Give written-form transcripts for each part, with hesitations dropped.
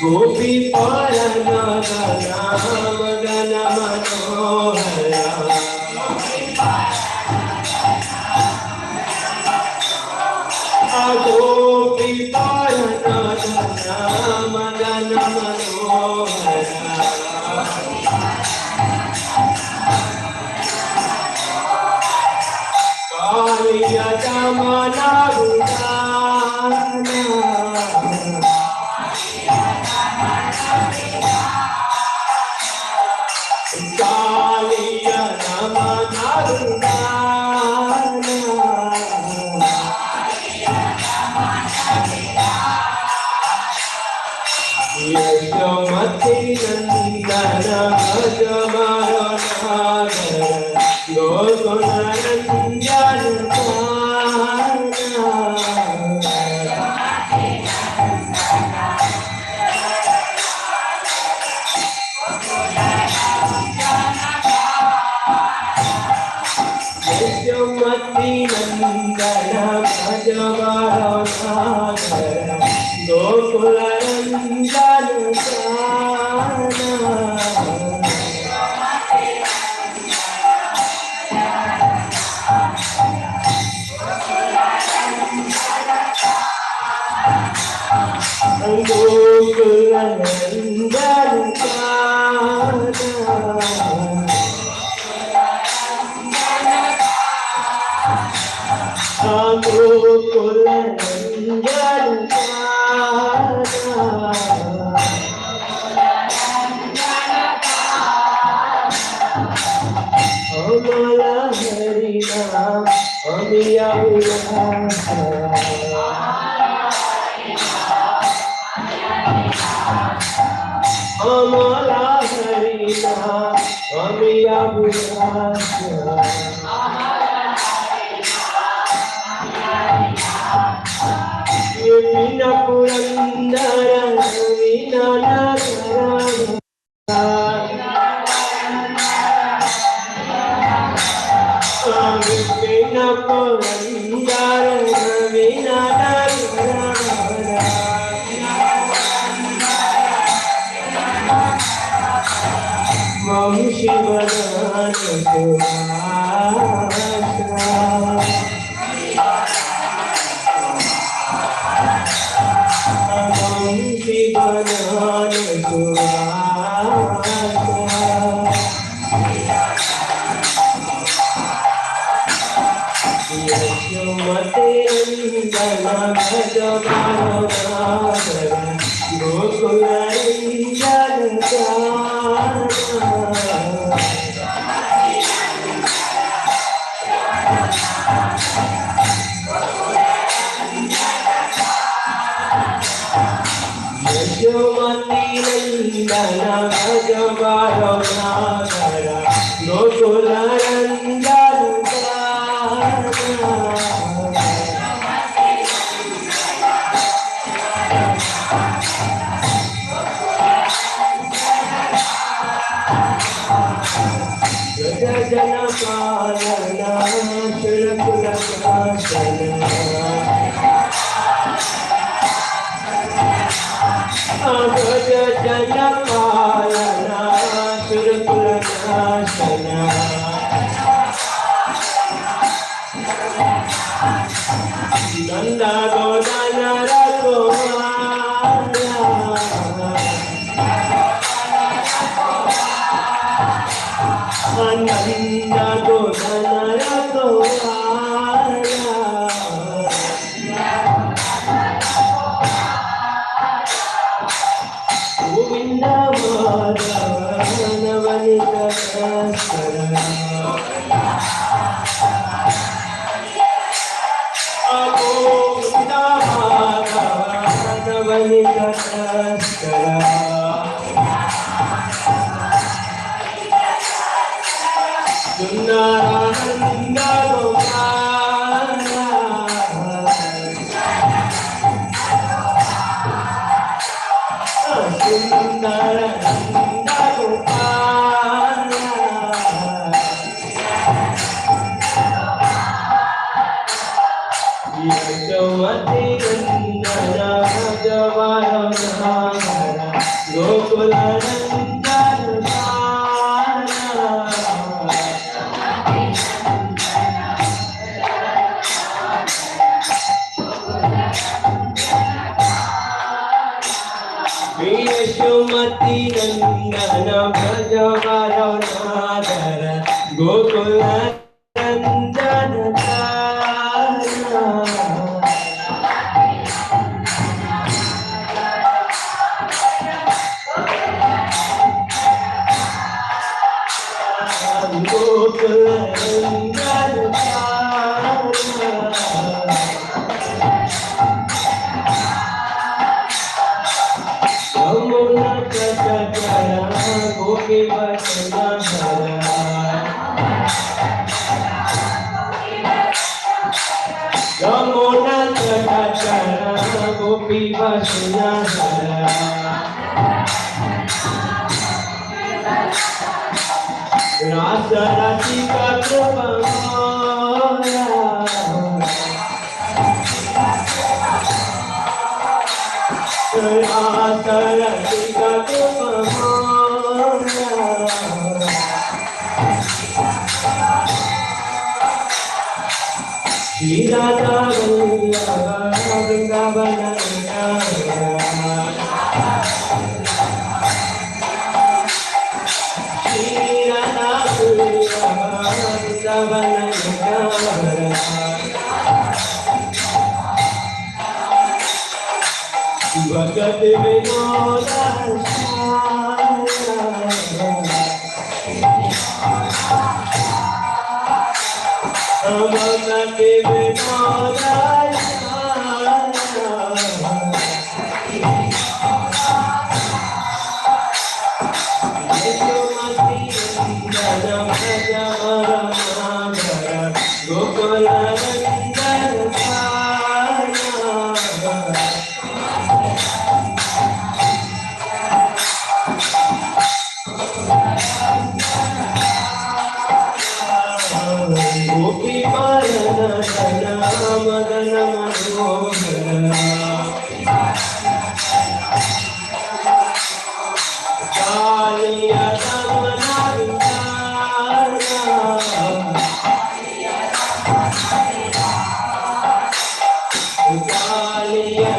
गोपी मदन मनोहरा गोपी मदन मनोहरा कालिया जमना कालिया जमना यशोमती नंदन गोकुल रंजन यशोमती नंदन गोकुल रंजन गोकुल नंदन गोकुल नंदन अमला हरि नाम अमिया अमला हरि नाम अमिया वीण पुरंदर वीणा वीण पुरंदर वीणा वंशी बदन वंशी बदन यशोमती नंदन गोकुल रंजन यशोमती नंदन गोकुल रंजन जन पालना सुरकुल अगज जन पालना सुरकुल नंदा गोदन नंदा गोदन गोविंद माधवन वनित गोविंद माधवन वनित सुंदरानंद गोपाल सुंदरानंद गोपाल यशोमती नंदन Jawahar Yashomati Nandana Brajavaranathara Gokula Nandana Gokula Yamuna Chakara Gopi Vasanahara Yamuna Chakara Gopi Vasanahara Rasa Rasika Kripamaya Rasa Rasika Kripamaya Shirada Vrindavana Bhagati Vinoda Bhagati Vinoda Gopi Parana Madana Manohara Kaliya Damana Kaliya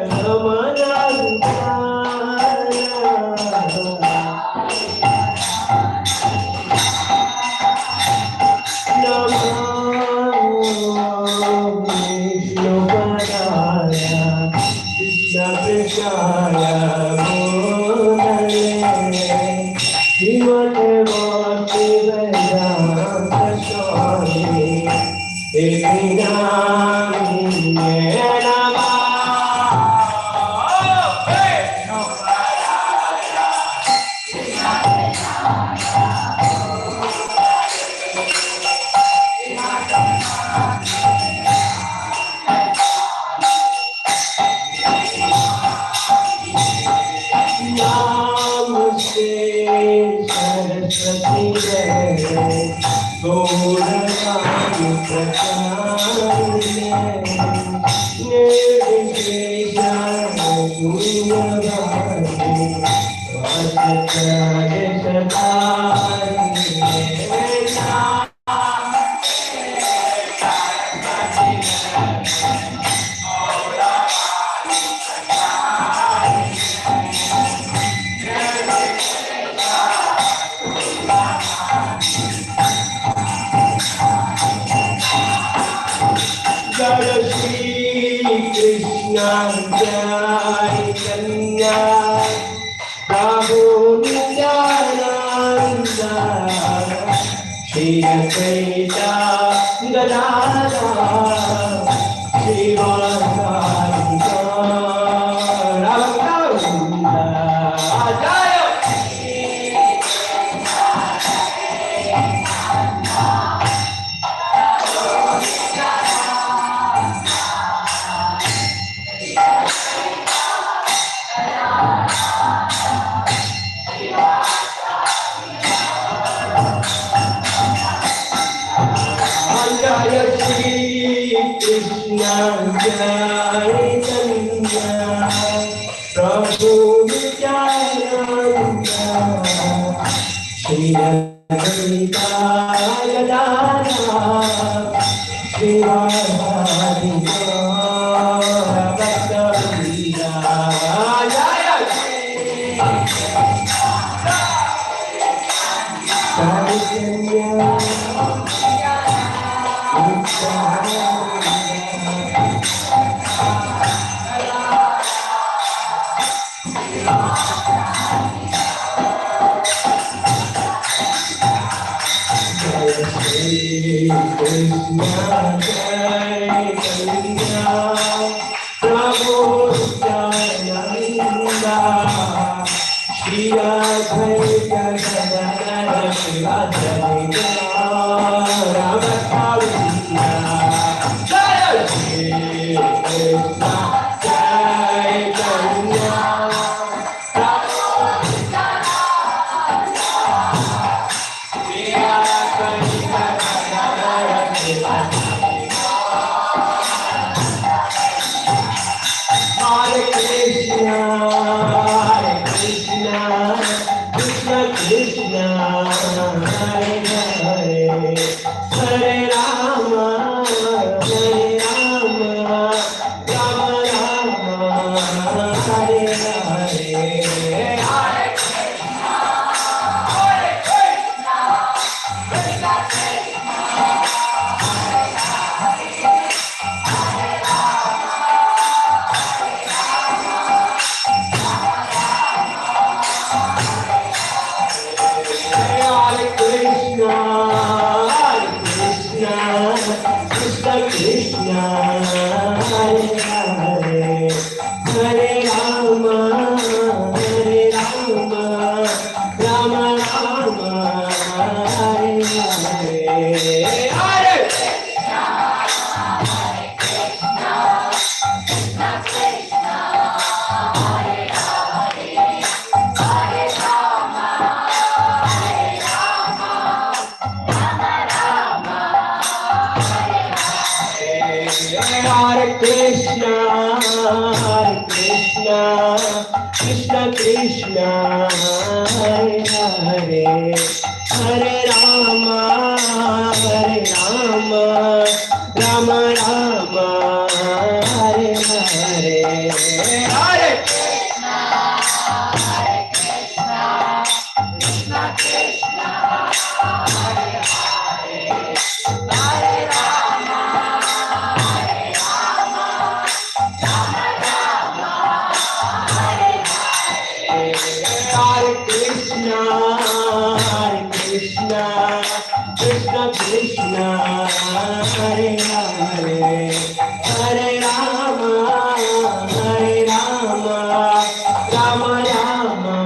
Damana Jai Shri Krishna Chaitanya Prabhu Nityananda Shri Advaita Gadadhara Shri Vasari Gaura Jaya Jaya Shri Krishna Chaitanya Prabhu Nityananda Shri Advaita Gadadhara Shri Vasari Gaura Jaya Krishna Chaitanya Prabhu Nityananda Shri Advaita Gadadhara Shri Vasari Gaura Jaya Shri Krishna Chaitanya Hare Krishna, Krishna Krishna, Hare Hare, Hare Rama, Rama Rama, Hare Hare, Hare Krishna, Krishna Krishna, Hare Hare, Hare Rama, Rama Rama, Hare Hare, Hare Hare Krishna, Krishna Krishna, Hare Hare, Hare Rama, Rama Rama, Hare Hare, Hare Hare Krishna, Krishna Krishna, Hare Hare, Hare Rama, Rama Rama,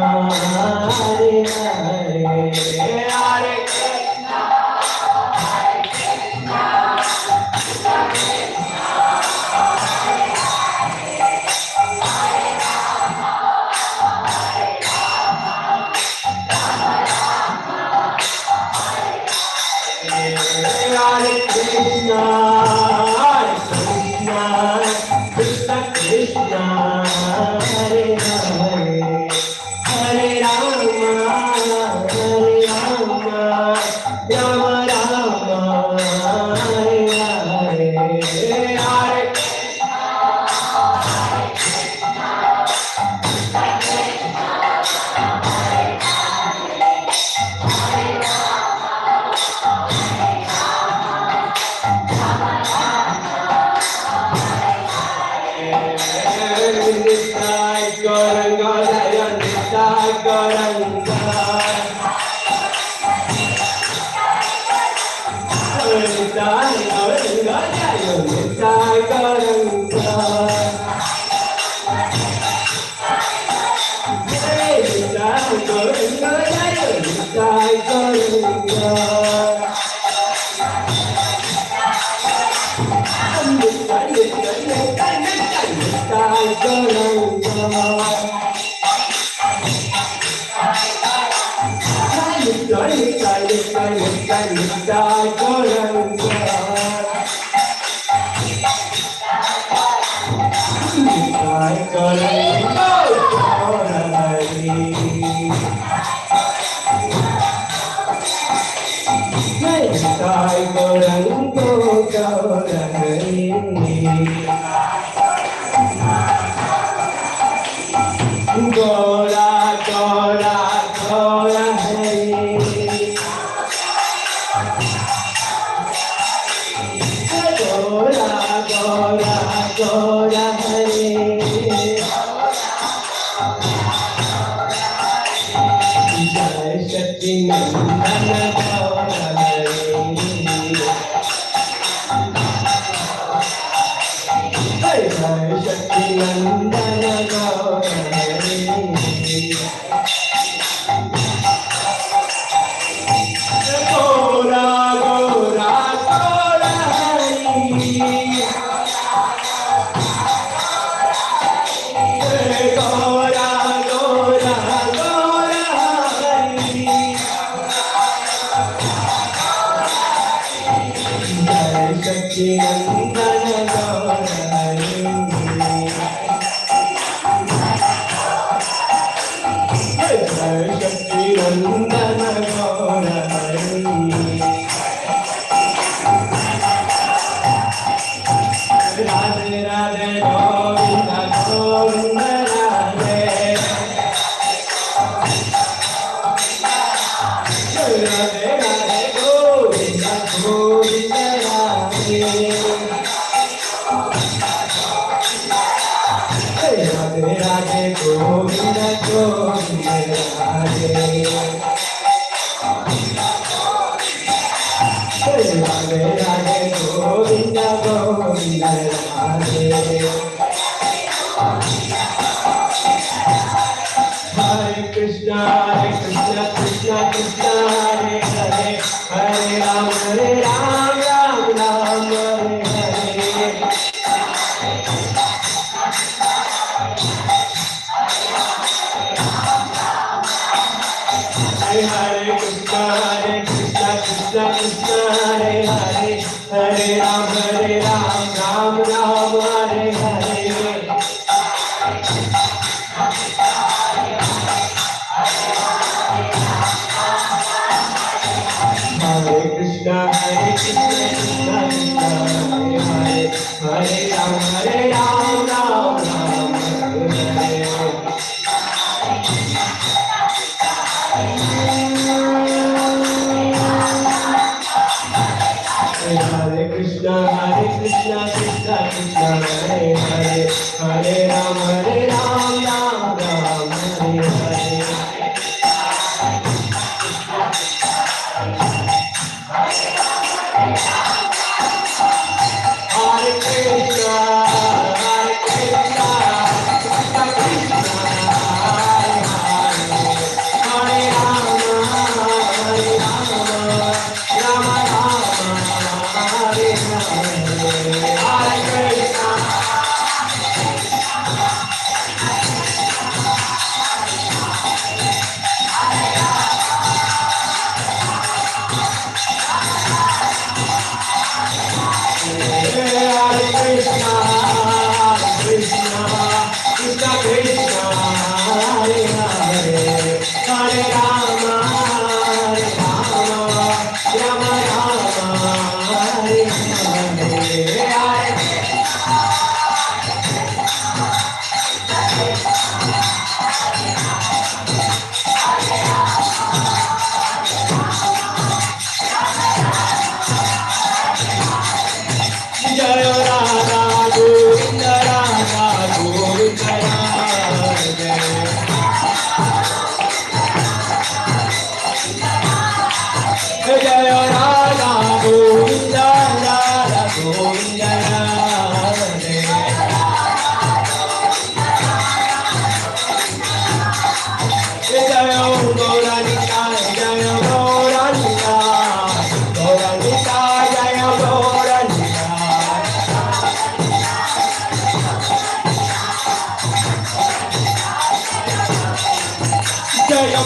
Hare Hare, Hare Hare Krishna,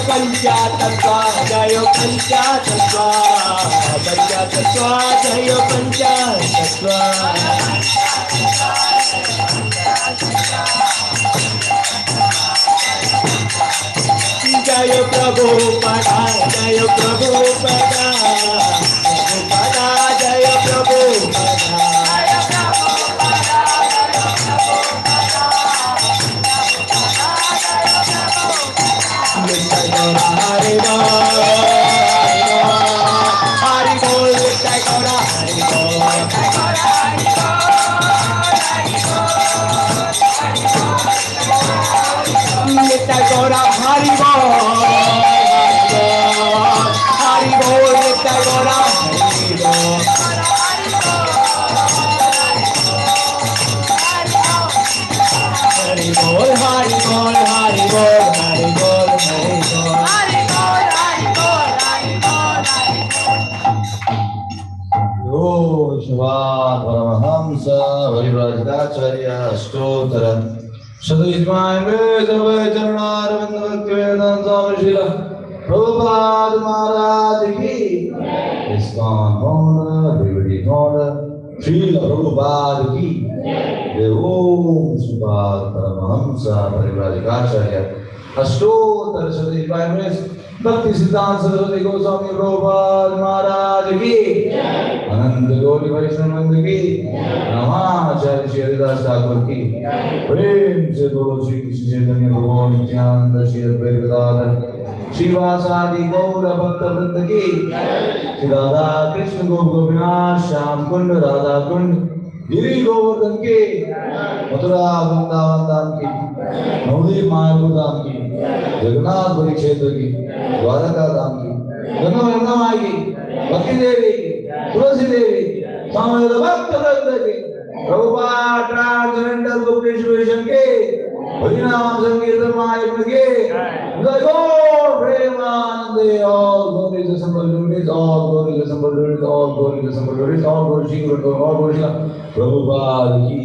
पंचातत्वा जय पंचातत्वा पंचातत्वा जय पंचातत्वा जय प्रभु पदा जय प्रभु पदा जय प्रभु पदा हरि बोल हरि बोल जय गौरा हरि बोल जय गौरा हरि बोल हरि बोल जय गौरा हरि बोल हरि बोल हरि बोल हरि बोल हरि बोल हरि बोल परमहंस परिव्राजकाचार्य स्तोत्र चरणारविंद स्वामी श्रील प्रभुपाद महाराज की ISKCON founder DVD founder Srila Prabhupada की ओम सुपाद परमहंस परिव्राजकाचार्य अष्टोत्तर शतक प्राइमरीज भक्ति सिद्धांत सरस्वती गोस्वामी प्रभुपाद महाराज की अनंत गौरी वैष्णव वृंद की नमाचार्य श्री हरिदास ठाकुर की प्रेम से बोलो श्री कृष्ण चैतन्य प्रभु नित्यानंद श्री अद्वैत गदाधर श्रीवासादि गौर भक्त वृंद की श्री राधा कृष्ण गोपिनाथ श्याम कुंड राधा कुंड गिरी गोवर्धन के मथुरा वृंदावन धाम की नवदीप मायापुर धाम की जगन्नाथपुरी क्षेत्र की द्वारका धाम की गंगा माई की भक्ति देवी तुलसी देवी सामवेद भक्त वृंद के प्रभुपाद ट्रांसेंडेंटल बुकेश्वरेशन के हरिनाम संकीर्तन महायज्ञ के जय गौर प्रेमानंदे all glory to assembled units all glory to assembled units all glory to assembled units all glory to all glory to Prabhupada ki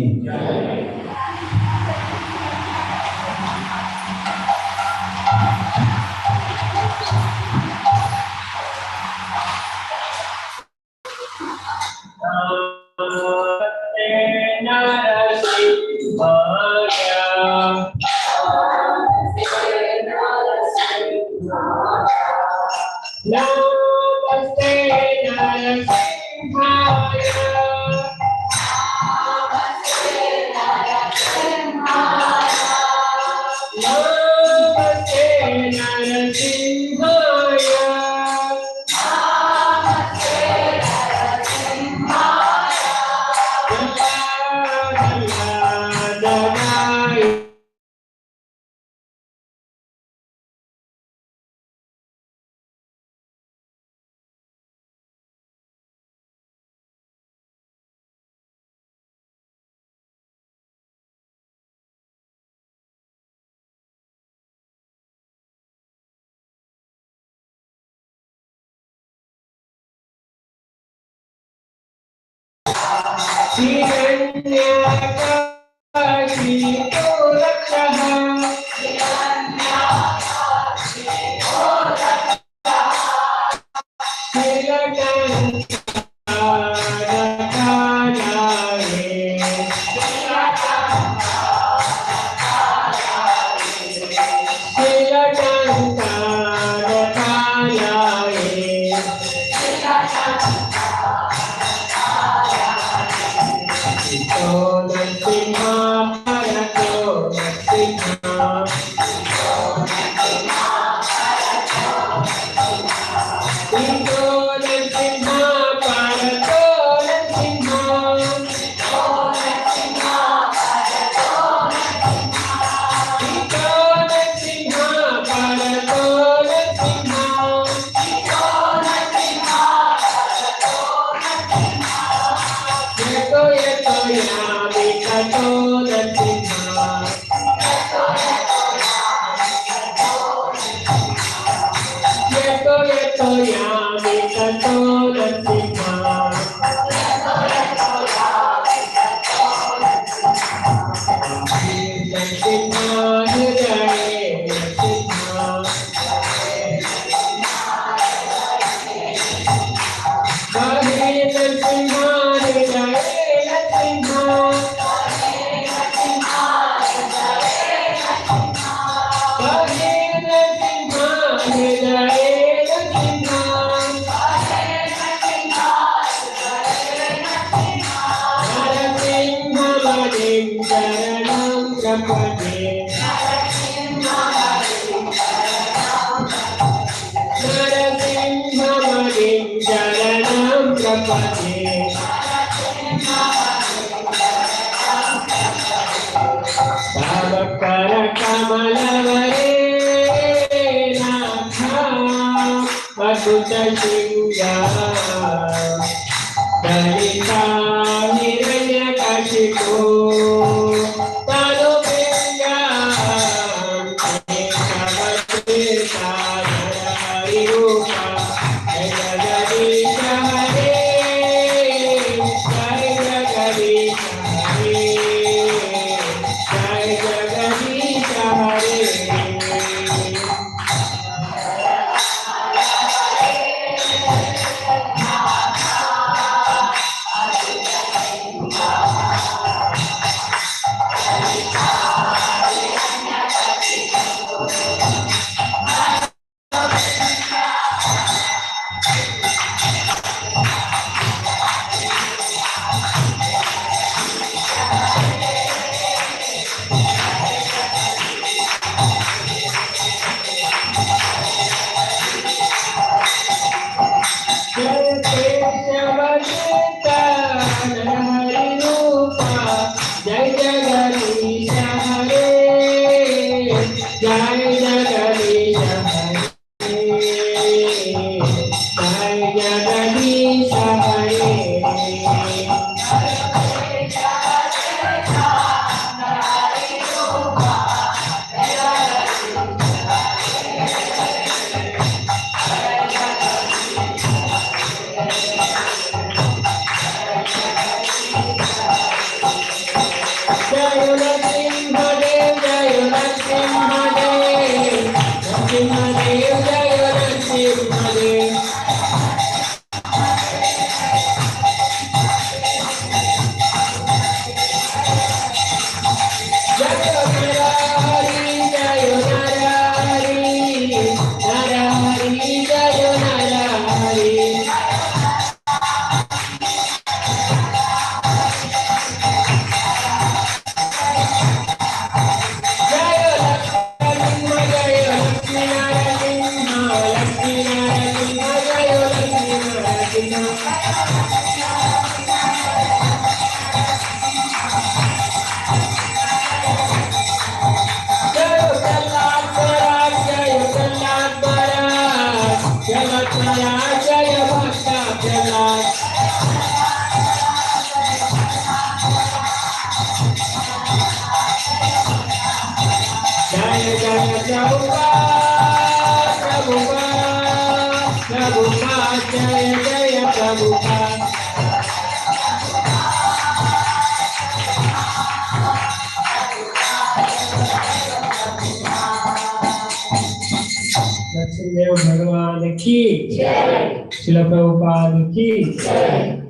Lakshmidev भगवान की जय, श्रील प्रभुपाद की जय।